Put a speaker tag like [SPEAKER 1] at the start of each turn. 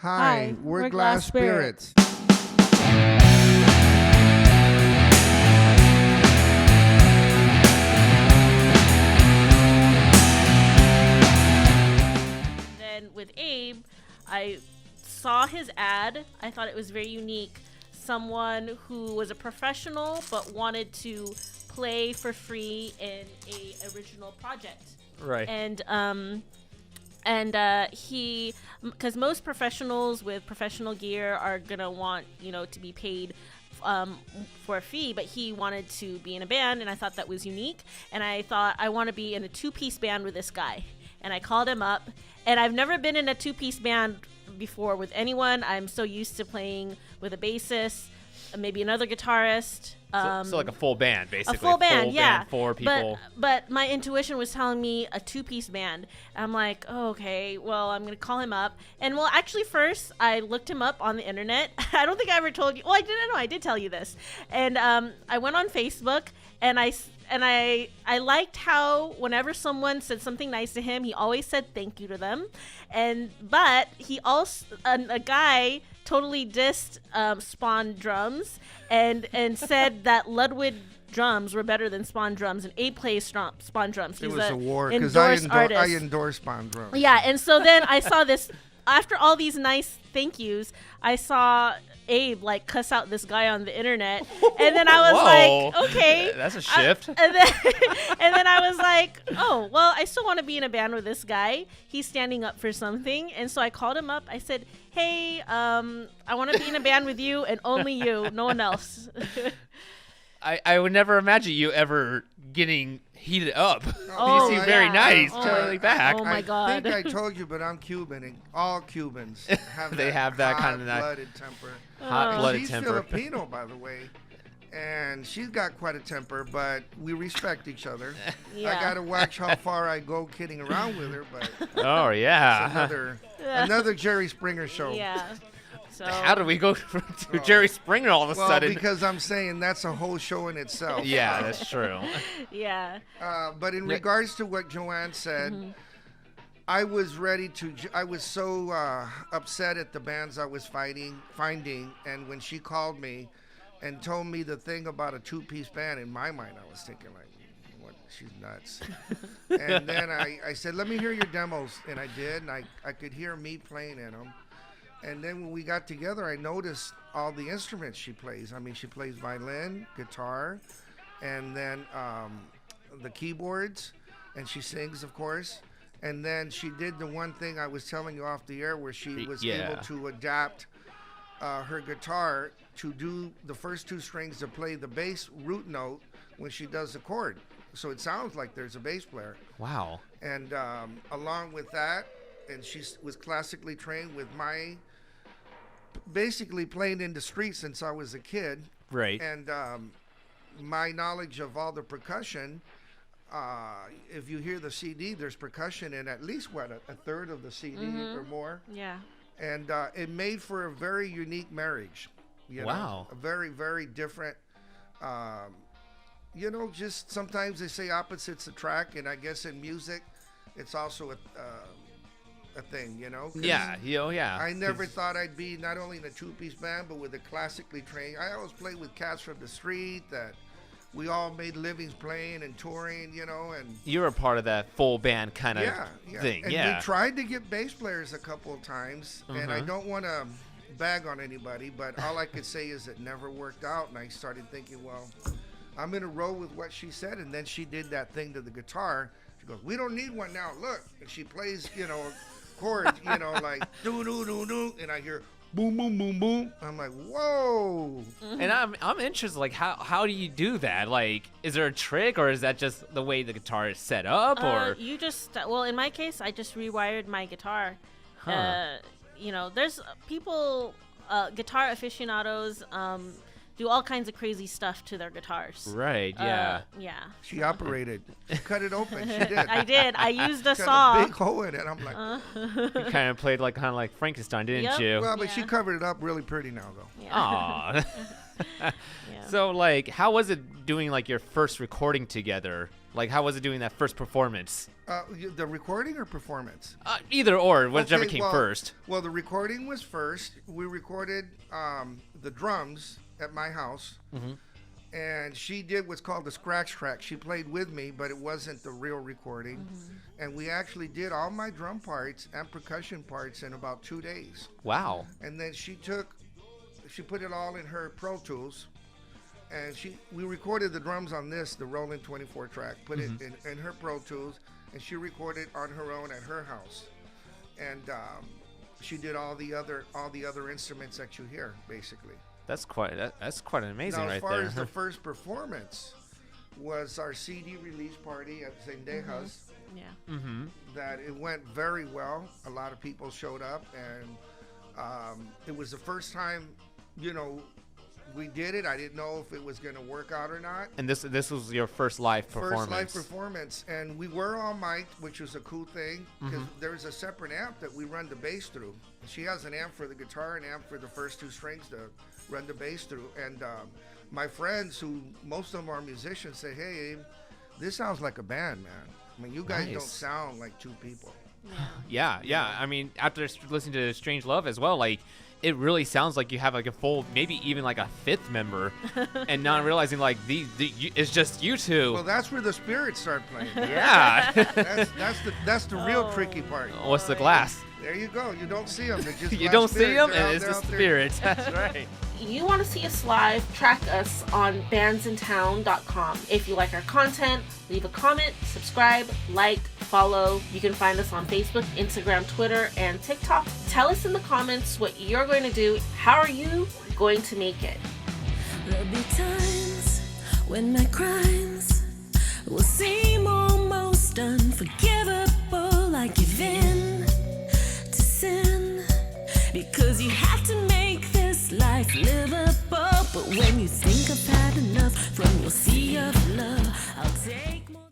[SPEAKER 1] Hi, we're Glasspirits.
[SPEAKER 2] Then with Abe, I saw his ad. I thought it was very unique. Someone who was a professional but wanted to play for free in a original project.
[SPEAKER 3] Right.
[SPEAKER 2] And he, because most professionals with professional gear are gonna want, to be paid for a fee, but he wanted to be in a band, and I thought that was unique. And I thought, I want to be in a two-piece band with this guy. And I called him up, and I've never been in a two-piece band before with anyone. I'm so used to playing with a bassist, maybe another guitarist.
[SPEAKER 3] So like a full band, basically.
[SPEAKER 2] A full band, yeah.
[SPEAKER 3] Band, 4 people.
[SPEAKER 2] But my intuition was telling me a two-piece band. I'm like, oh, okay, well, I'm going to call him up. And, well, actually, first, I looked him up on the internet. I don't think I ever told you. Well, I did tell you this. And I went on Facebook, and I liked how whenever someone said something nice to him, he always said thank you to them. But he also, a guy totally dissed Spaun Drums and said that Ludwig drums were better than Spaun Drums, and Abe plays Spaun Drums.
[SPEAKER 1] It was a war because I endorse Spaun Drums.
[SPEAKER 2] Yeah, and so then I saw this. After all these nice thank yous, I saw Abe cuss out this guy on the internet, and then I was like, okay,
[SPEAKER 3] that's a shift.
[SPEAKER 2] And then I was like, oh well, I still want to be in a band with this guy. He's standing up for something, and so I called him up. I said, hey, I want to be in a band with you and only you, no one else.
[SPEAKER 3] I would never imagine you ever getting heated up.
[SPEAKER 2] Oh,
[SPEAKER 3] you seem very nice.
[SPEAKER 2] Oh,
[SPEAKER 3] totally back.
[SPEAKER 2] Oh my God.
[SPEAKER 1] I think I told you, but I'm Cuban, and all Cubans have
[SPEAKER 3] they have that kind of
[SPEAKER 1] hot-blooded temper.
[SPEAKER 3] Hot-blooded temper.
[SPEAKER 1] She's Filipino, by the way, and she's got quite a temper, but we respect each other.
[SPEAKER 2] Yeah.
[SPEAKER 1] I gotta watch how far I go kidding around with her, but
[SPEAKER 3] oh yeah,
[SPEAKER 1] it's another Jerry Springer show.
[SPEAKER 2] Yeah. So
[SPEAKER 3] how do we go to Jerry Springer all of a sudden?
[SPEAKER 1] Well, because I'm saying that's a whole show in itself.
[SPEAKER 3] Yeah, that's true.
[SPEAKER 2] Yeah.
[SPEAKER 1] But in regards to what Joanne said, I was ready to. I was so upset at the bands I was finding, and when she called me and told me the thing about a two-piece band, in my mind, I was thinking what? She's nuts. And then I said, let me hear your demos, and I did, and I could hear me playing in them. And then when we got together, I noticed all the instruments she plays. I mean, she plays violin, guitar, and then the keyboards, and she sings, of course. And then she did the one thing I was telling you off the air, where she was able to adapt her guitar to do the first 2 strings to play the bass root note when she does the chord. So it sounds like there's a bass player.
[SPEAKER 3] Wow.
[SPEAKER 1] And along with that, and she was classically trained with basically playing in the street since I was a kid.
[SPEAKER 3] Right.
[SPEAKER 1] And my knowledge of all the percussion, if you hear the CD, there's percussion in at least, a third of the CD or more.
[SPEAKER 2] Yeah.
[SPEAKER 1] And it made for a very unique marriage.
[SPEAKER 3] Wow.
[SPEAKER 1] A very, very different, just sometimes they say opposites attract, and I guess in music, it's also a thing,
[SPEAKER 3] Yeah, yeah.
[SPEAKER 1] I never thought I'd be not only in a two-piece band, but with a classically trained. I always played with cats from the street that we all made livings playing and touring, and
[SPEAKER 3] you were part of that full band kind of thing.
[SPEAKER 1] And
[SPEAKER 3] yeah.
[SPEAKER 1] we tried to get bass players a couple of times, and I don't want to bag on anybody, but all I could say is it never worked out. And I started thinking, well, I'm going to roll with what she said. And then she did that thing to the guitar. She goes, we don't need one now. Look. And she plays, chords, like do do do do, and I hear boom boom boom boom. I'm like, whoa.
[SPEAKER 3] And I'm interested, how do you do that? Is there a trick, or is that just the way the guitar is set up, or
[SPEAKER 2] you just in my case, I just rewired my guitar.
[SPEAKER 3] Huh.
[SPEAKER 2] There's people, guitar aficionados, do all kinds of crazy stuff to their guitars.
[SPEAKER 3] Right. Yeah.
[SPEAKER 2] Yeah.
[SPEAKER 1] She operated. She cut it open. She did.
[SPEAKER 2] I did. I used a
[SPEAKER 1] Cut
[SPEAKER 2] saw.
[SPEAKER 1] a big hole in it. I'm like,
[SPEAKER 3] You kind of played like Frankenstein, didn't
[SPEAKER 2] Yep.
[SPEAKER 3] you?
[SPEAKER 1] well, but she
[SPEAKER 2] Yeah.
[SPEAKER 1] covered it up really pretty now, though.
[SPEAKER 2] Yeah.
[SPEAKER 3] Aw.
[SPEAKER 2] Yeah.
[SPEAKER 3] So like, how was it doing like your first recording together? Like, how was it doing that first performance?
[SPEAKER 1] The recording or performance?
[SPEAKER 3] Either or, whichever
[SPEAKER 1] Okay,
[SPEAKER 3] came first.
[SPEAKER 1] Well, the recording was first. We recorded the drums at my house, and she did what's called the scratch track. She played with me, but it wasn't the real recording. And we actually did all my drum parts and percussion parts in about 2 days.
[SPEAKER 3] Wow.
[SPEAKER 1] And then she put it all in her Pro Tools, and we recorded the drums on the Roland 24 track, put it in her Pro Tools, and she recorded on her own at her house. And she did all the other instruments that you hear, basically.
[SPEAKER 3] That's quite amazing
[SPEAKER 1] Now,
[SPEAKER 3] right
[SPEAKER 1] as far
[SPEAKER 3] there.
[SPEAKER 1] as the first performance was our CD release party at Zendejas.
[SPEAKER 2] Yeah.
[SPEAKER 1] That it went very well. A lot of people showed up, and it was the first time, we did it. I didn't know if it was going to work out or not.
[SPEAKER 3] And this was your first live performance.
[SPEAKER 1] First live performance, and we were all mic'd, which was a cool thing, because there's a separate amp that we run the bass through. She has an amp for the guitar, an amp for the first two strings to run the bass through. And my friends, who most of them are musicians, say, "Hey, Abe, this sounds like a band, man. I mean, you guys don't sound like two people."
[SPEAKER 3] Yeah. I mean, after listening to Strangelove as well, like, it really sounds like you have like a full, maybe even like a fifth member, and not realizing like it's just you two.
[SPEAKER 1] Well, that's where the spirits start playing.
[SPEAKER 3] Yeah.
[SPEAKER 1] That's the real tricky part.
[SPEAKER 3] What's the glass?
[SPEAKER 1] There you go. You don't see them. They're just
[SPEAKER 3] You
[SPEAKER 1] glass
[SPEAKER 3] don't see
[SPEAKER 1] spirits.
[SPEAKER 3] them,
[SPEAKER 1] They're
[SPEAKER 3] and
[SPEAKER 1] out-
[SPEAKER 3] it's
[SPEAKER 1] they're
[SPEAKER 3] just
[SPEAKER 1] out there.
[SPEAKER 3] spirits. That's right.
[SPEAKER 2] You want to see us live, track us on bandsintown.com. If you like our content, leave a comment, subscribe, like, follow. You can find us on Facebook, Instagram, Twitter, and TikTok. Tell us in the comments what you're going to do. How are you going to make it?
[SPEAKER 4] There'll be times when my crimes will seem almost unforgivable. I give in to sin because you have to make this life livable. But when you think I've had enough from your sea of love, I'll take more.